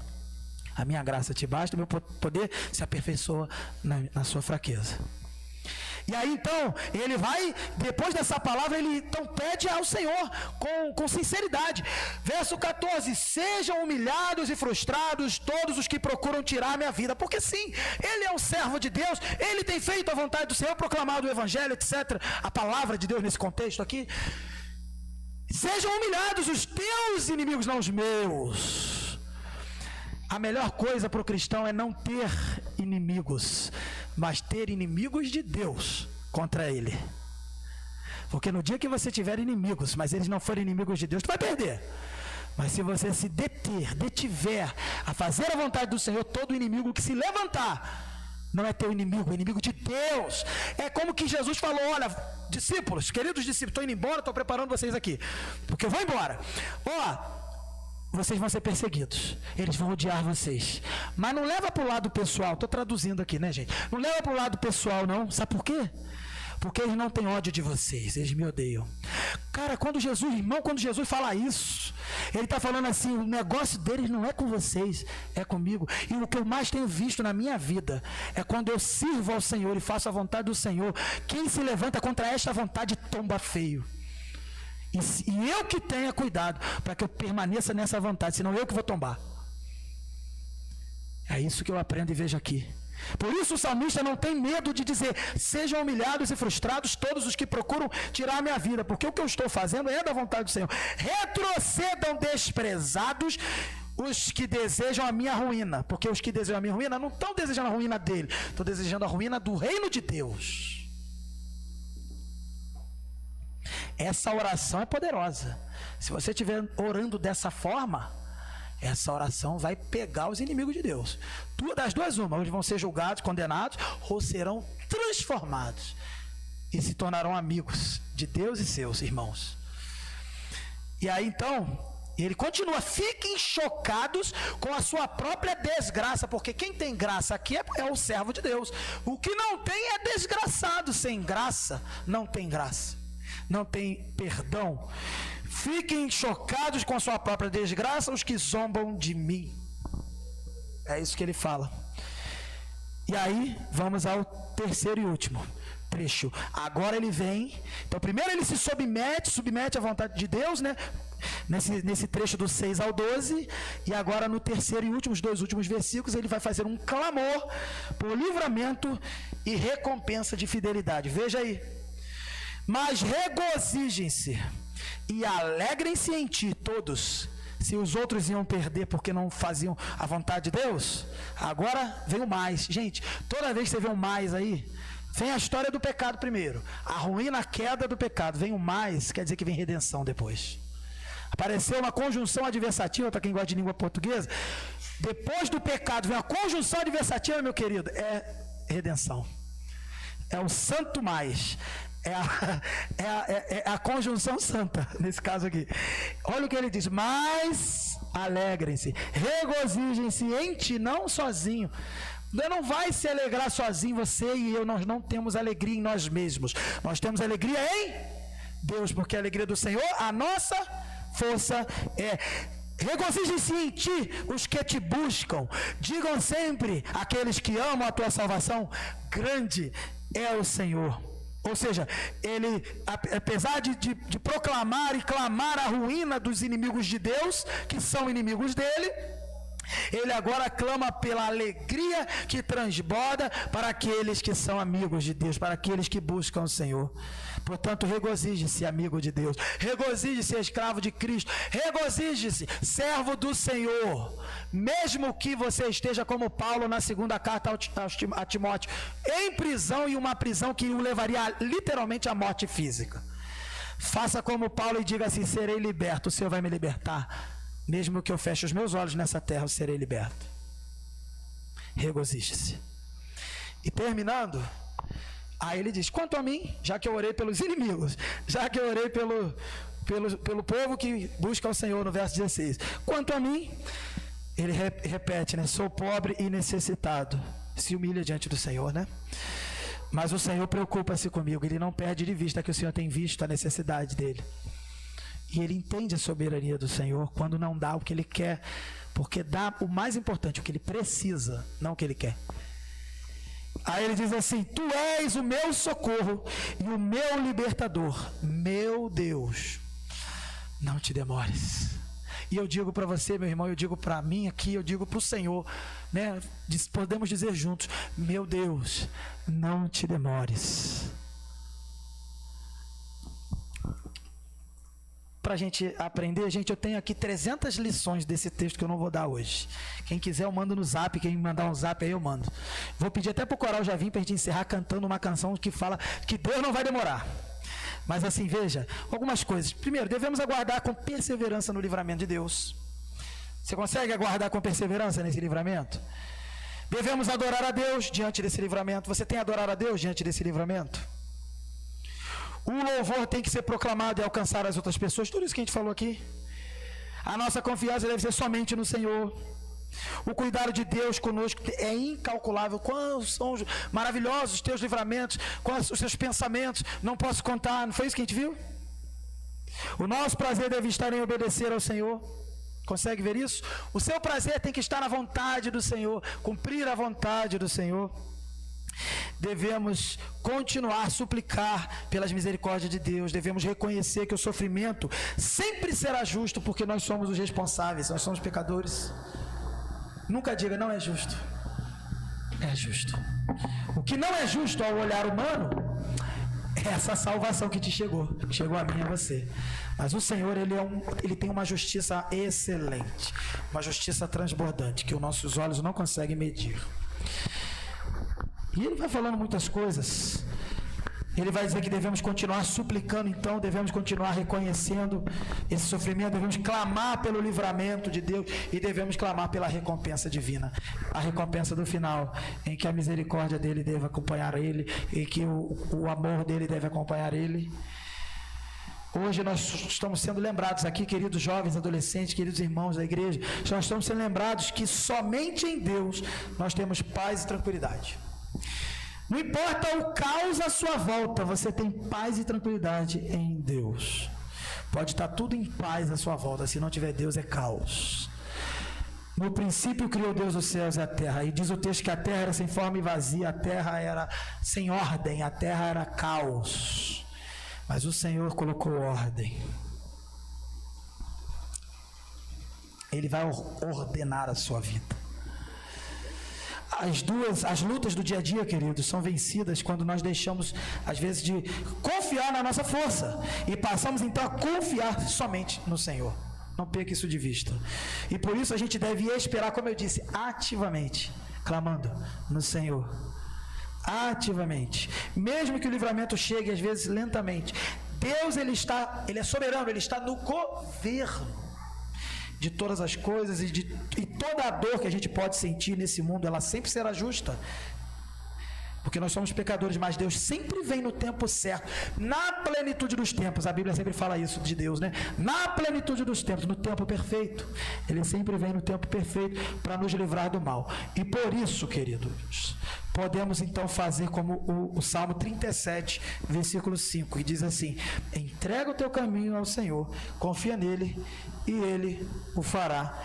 A minha graça te basta, o meu poder se aperfeiçoa na sua fraqueza. E aí então, ele vai, depois dessa palavra, ele então pede ao Senhor com sinceridade. Verso 14: sejam humilhados e frustrados todos os que procuram tirar a minha vida. Porque sim, ele é um servo de Deus, ele tem feito a vontade do Senhor, proclamado o Evangelho, etc. A palavra de Deus nesse contexto aqui. Sejam humilhados os teus inimigos, não os meus. A melhor coisa para o cristão é não ter inimigos, mas ter inimigos de Deus contra ele. Porque no dia que você tiver inimigos, mas eles não forem inimigos de Deus, tu vai perder. Mas se você se detiver a fazer a vontade do Senhor, todo inimigo que se levantar não é teu inimigo, é inimigo de Deus. É como que Jesus falou: olha, discípulos, queridos discípulos, estou indo embora, estou preparando vocês aqui, porque eu vou embora. Vocês vão ser perseguidos, eles vão odiar vocês, mas não leva para o lado pessoal. Estou traduzindo aqui, né, gente? Não leva para o lado pessoal, não. Sabe por quê? Porque eles não têm ódio de vocês, eles me odeiam. Cara, quando Jesus fala isso, ele está falando assim: o negócio deles não é com vocês, é comigo. E o que eu mais tenho visto na minha vida é quando eu sirvo ao Senhor e faço a vontade do Senhor, quem se levanta contra esta vontade tomba feio. E eu que tenha cuidado para que eu permaneça nessa vontade, senão eu que vou tombar. É isso que eu aprendo e vejo aqui. Por isso o salmista não tem medo de dizer: sejam humilhados e frustrados todos os que procuram tirar a minha vida, porque o que eu estou fazendo é da vontade do Senhor. Retrocedam desprezados os que desejam a minha ruína, porque os que desejam a minha ruína não estão desejando a ruína dele, estão desejando a ruína do reino de Deus. Essa oração é poderosa. Se você estiver orando dessa forma, essa oração vai pegar os inimigos de Deus. Das duas uma, eles vão ser julgados, condenados, ou serão transformados e se tornarão amigos de Deus e seus irmãos. E aí então, ele continua: fiquem chocados com a sua própria desgraça, porque quem tem graça aqui é o servo de Deus. O que não tem é desgraçado. Sem graça não tem graça, não tem perdão. Fiquem chocados com a sua própria desgraça os que zombam de mim. É isso que ele fala. E aí vamos ao terceiro e último trecho. Agora ele vem. Então primeiro ele se submete à vontade de Deus, né? Nesse trecho do 6 ao 12. E agora no terceiro e último, os dois últimos versículos, ele vai fazer um clamor por livramento e recompensa de fidelidade. Veja aí: mas regozijem-se e alegrem-se em ti todos. Se os outros iam perder porque não faziam a vontade de Deus, agora vem o mais. Gente, toda vez que você vê um mais aí, vem a história do pecado primeiro, a ruína, a queda do pecado. Vem o mais, quer dizer que vem redenção depois. Apareceu uma conjunção adversativa, para quem gosta de língua portuguesa. Depois do pecado vem a conjunção adversativa, meu querido, é redenção. É o santo mais. É a conjunção santa, nesse caso aqui. Olha o que ele diz: mas alegrem-se, regozijem-se em ti, não sozinho. Você não vai se alegrar sozinho, você e eu, nós não temos alegria em nós mesmos. Nós temos alegria em Deus, porque a alegria do Senhor, a nossa força é. Regozijem-se em ti os que te buscam. Digam sempre aqueles que amam a tua salvação: grande é o Senhor. Ou seja, ele, apesar de proclamar e clamar a ruína dos inimigos de Deus, que são inimigos dele, ele agora clama pela alegria que transborda para aqueles que são amigos de Deus, para aqueles que buscam o Senhor. Portanto, regozije-se, amigo de Deus, regozije-se, escravo de Cristo, regozije-se, servo do Senhor, mesmo que você esteja como Paulo na segunda carta a Timóteo, em prisão, e uma prisão que o levaria literalmente à morte física. Faça como Paulo e diga assim: serei liberto, o Senhor vai me libertar. Mesmo que eu feche os meus olhos nessa terra, eu serei liberto. Regozije-se. E terminando, aí ele diz: quanto a mim, já que eu orei pelos inimigos, já que eu orei pelo povo que busca o Senhor, no verso 16, quanto a mim, ele repete, né? Sou pobre e necessitado. Se humilha diante do Senhor, né? Mas o Senhor preocupa-se comigo. Ele não perde de vista que o Senhor tem visto a necessidade dele. E ele entende a soberania do Senhor quando não dá o que ele quer, porque dá o mais importante, o que ele precisa, não o que ele quer. Aí ele diz assim: tu és o meu socorro e o meu libertador, meu Deus, não te demores. E eu digo para você, meu irmão, eu digo para mim aqui, eu digo para o Senhor, né? Podemos dizer juntos: meu Deus, não te demores. Para a gente aprender, gente, eu tenho aqui 300 lições desse texto que eu não vou dar hoje. Quem quiser eu mando no zap, quem me mandar um zap aí eu mando. Vou pedir até para o coral já vir para a gente encerrar cantando uma canção que fala que Deus não vai demorar. Mas assim, veja, algumas coisas. Primeiro, devemos aguardar com perseverança no livramento de Deus. Você consegue aguardar com perseverança nesse livramento? Devemos adorar a Deus diante desse livramento. Você tem adorado a Deus diante desse livramento? O louvor tem que ser proclamado e alcançar as outras pessoas. Tudo isso que a gente falou aqui. A nossa confiança deve ser somente no Senhor. O cuidado de Deus conosco é incalculável. Quantos são maravilhosos os teus livramentos, quantos os seus pensamentos, não posso contar. Não foi isso que a gente viu? O nosso prazer deve estar em obedecer ao Senhor. Consegue ver isso? O seu prazer tem que estar na vontade do Senhor, cumprir a vontade do Senhor. Devemos continuar a suplicar pelas misericórdias de Deus. Devemos reconhecer que o sofrimento sempre será justo, porque nós somos os responsáveis, nós somos pecadores. Nunca diga não é justo. É justo. O que não é justo ao olhar humano é essa salvação que te chegou a mim e a você. Mas o Senhor, ele tem uma justiça excelente, uma justiça transbordante que os nossos olhos não conseguem medir. E ele vai falando muitas coisas. Ele vai dizer que devemos continuar suplicando, então devemos continuar reconhecendo esse sofrimento, devemos clamar pelo livramento de Deus e devemos clamar pela recompensa divina, a recompensa do final, em que a misericórdia dele deve acompanhar ele e que o amor dele deve acompanhar ele. Hoje nós estamos sendo lembrados aqui, queridos jovens, adolescentes, queridos irmãos da igreja, nós estamos sendo lembrados que somente em Deus nós temos paz e tranquilidade. Não importa o caos à sua volta, você tem paz e tranquilidade em Deus. Pode estar tudo em paz à sua volta, se não tiver Deus é caos. No princípio criou Deus os céus e a terra, e diz o texto que a terra era sem forma e vazia, a terra era sem ordem, a terra era caos. Mas o Senhor colocou ordem. Ele vai ordenar a sua vida. As lutas do dia a dia, queridos, são vencidas quando nós deixamos, às vezes, de confiar na nossa força e passamos então a confiar somente no Senhor. Não perca isso de vista. E por isso a gente deve esperar, como eu disse, ativamente, clamando no Senhor. Ativamente. Mesmo que o livramento chegue, às vezes, lentamente. Deus, ele é soberano, ele está no governo de todas as coisas e toda a dor que a gente pode sentir nesse mundo, ela sempre será justa, porque nós somos pecadores, mas Deus sempre vem no tempo certo, na plenitude dos tempos. A Bíblia sempre fala isso de Deus, né? Na plenitude dos tempos, no tempo perfeito. Ele sempre vem no tempo perfeito para nos livrar do mal. E por isso, queridos, podemos então fazer como o Salmo 37, versículo 5, e diz assim: entrega o teu caminho ao Senhor, confia nele e ele o fará.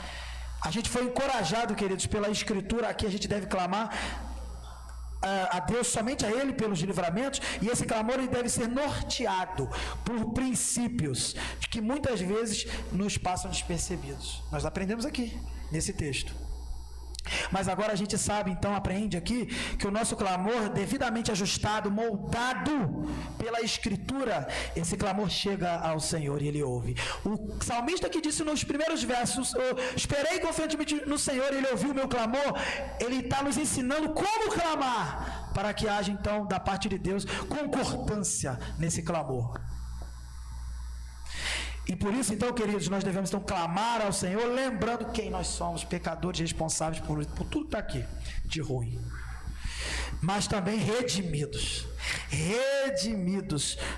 A gente foi encorajado, queridos, pela Escritura. Aqui a gente deve clamar a Deus, somente a Ele, pelos livramentos, e esse clamor ele deve ser norteado por princípios que muitas vezes nos passam despercebidos. Nós aprendemos aqui, nesse texto. Mas agora a gente sabe, então, aprende aqui, que o nosso clamor, devidamente ajustado, moldado pela Escritura, esse clamor chega ao Senhor e Ele ouve. O salmista que disse nos primeiros versos: eu esperei confiantemente no Senhor e Ele ouviu o meu clamor. Ele está nos ensinando como clamar, para que haja, então, da parte de Deus, concordância nesse clamor. E por isso, então, queridos, nós devemos então clamar ao Senhor, lembrando quem nós somos, pecadores responsáveis por tudo que está aqui de ruim, mas também redimidos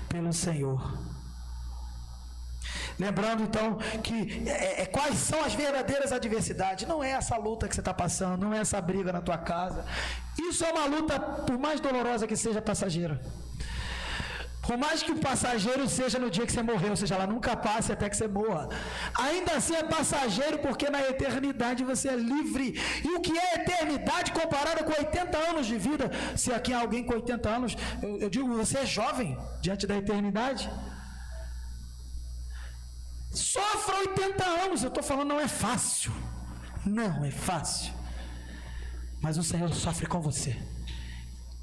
pelo Senhor. Lembrando então que quais são as verdadeiras adversidades. Não é essa luta que você está passando, não é essa briga na tua casa. Isso é uma luta, por mais dolorosa que seja, passageira. Por mais que o passageiro seja no dia que você morreu, ou seja, ela nunca passe até que você morra, ainda assim é passageiro, porque na eternidade você é livre. E o que é eternidade comparada com 80 anos de vida? Se aqui há alguém com 80 anos, eu digo, você é jovem diante da eternidade. Sofra 80 anos, eu estou falando, não é fácil. Não é fácil. Mas o Senhor sofre com você.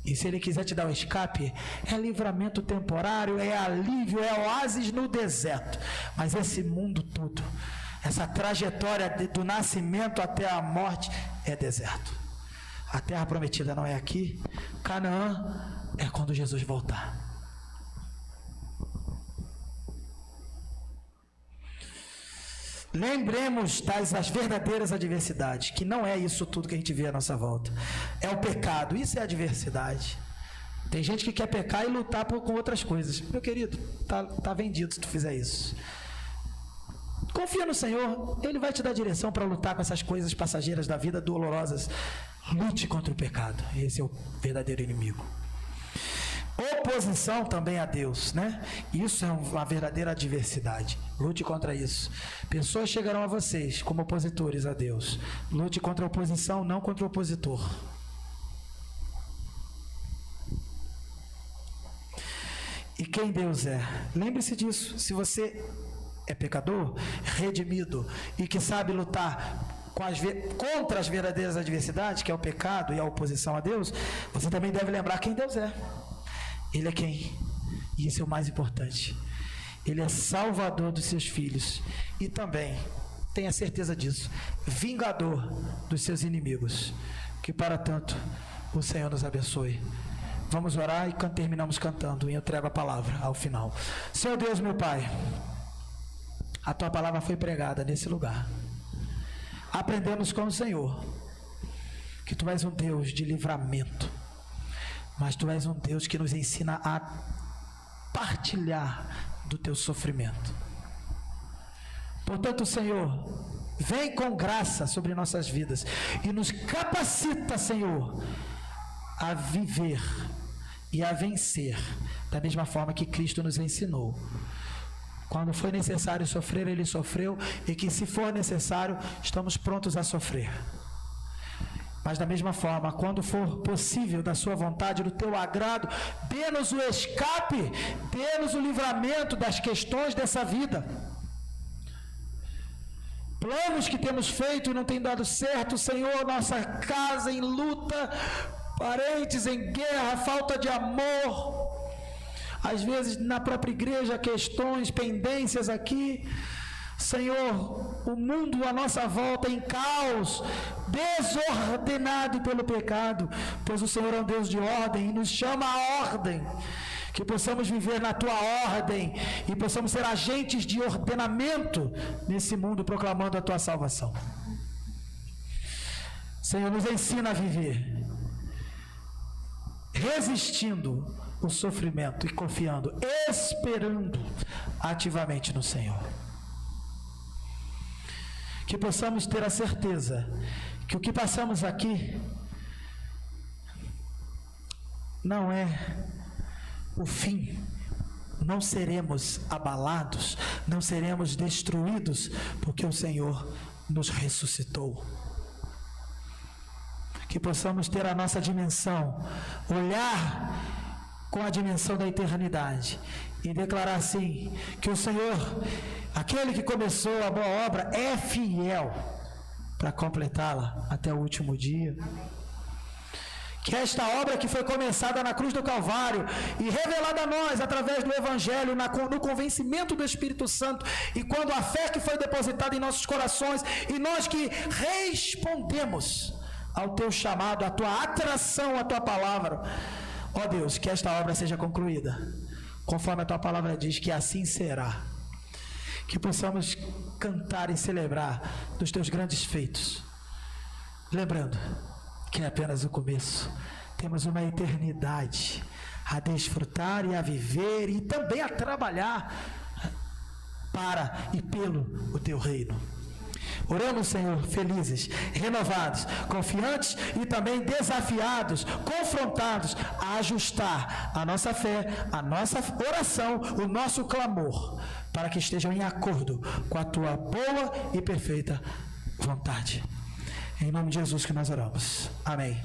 E se Ele quiser te dar o escape, é livramento temporário, é alívio, é oásis no deserto. Mas esse mundo todo, essa trajetória do nascimento até a morte, é deserto. A terra prometida não é aqui. Canaã é quando Jesus voltar. Lembremos das verdadeiras adversidades, que não é isso tudo que a gente vê à nossa volta. É o pecado, isso é adversidade. Tem gente que quer pecar e lutar com outras coisas. Meu querido, tá vendido se tu fizer isso. Confia no Senhor, Ele vai te dar direção para lutar com essas coisas passageiras da vida, dolorosas. Lute contra o pecado, esse é o verdadeiro inimigo. Oposição também a Deus, né? Isso é uma verdadeira adversidade. Lute contra isso. Pessoas chegarão a vocês como opositores a Deus. Lute contra a oposição, não contra o opositor. E quem Deus é? Lembre-se disso. Se você é pecador, redimido e que sabe lutar contra as verdadeiras adversidades, que é o pecado e a oposição a Deus, você também deve lembrar quem Deus é. Ele é quem? E isso é o mais importante. Ele é salvador dos seus filhos. E também, tenha certeza disso, vingador dos seus inimigos. Que para tanto, o Senhor nos abençoe. Vamos orar e terminamos cantando. E eu entrego a palavra ao final. Senhor Deus, meu Pai, a Tua palavra foi pregada nesse lugar. Aprendemos com o Senhor que Tu és um Deus de livramento. Mas Tu és um Deus que nos ensina a partilhar do Teu sofrimento. Portanto, Senhor, vem com graça sobre nossas vidas e nos capacita, Senhor, a viver e a vencer da mesma forma que Cristo nos ensinou. Quando foi necessário sofrer, Ele sofreu, e que se for necessário, estamos prontos a sofrer. Mas da mesma forma, quando for possível, da Sua vontade, do Teu agrado, dê-nos o escape, dê-nos o livramento das questões dessa vida. Planos que temos feito e não tem dado certo, Senhor, nossa casa em luta, parentes em guerra, falta de amor, às vezes na própria igreja, questões, pendências aqui. Senhor, o mundo à nossa volta em caos, desordenado pelo pecado, pois o Senhor é um Deus de ordem e nos chama à ordem, que possamos viver na Tua ordem e possamos ser agentes de ordenamento nesse mundo, proclamando a Tua salvação. Senhor, nos ensina a viver resistindo o sofrimento e confiando, esperando ativamente no Senhor. Que possamos ter a certeza que o que passamos aqui não é o fim. Não seremos abalados, não seremos destruídos, porque o Senhor nos ressuscitou. Que possamos ter a nossa dimensão, olhar com a dimensão da eternidade e declarar assim, que o Senhor, aquele que começou a boa obra, é fiel para completá-la até o último dia. Que esta obra que foi começada na cruz do Calvário e revelada a nós através do Evangelho, no convencimento do Espírito Santo, e quando a fé que foi depositada em nossos corações, e nós que respondemos ao Teu chamado, à Tua atração, à Tua palavra, ó Deus, que esta obra seja concluída, conforme a Tua palavra diz, que assim será. Que possamos cantar e celebrar dos Teus grandes feitos, lembrando que é apenas o começo. Temos uma eternidade a desfrutar e a viver e também a trabalhar para e pelo o Teu reino. Oramos, Senhor, felizes, renovados, confiantes e também desafiados, confrontados a ajustar a nossa fé, a nossa oração, o nosso clamor, para que estejam em acordo com a tua boa e perfeita vontade. Em nome de Jesus que nós oramos. Amém.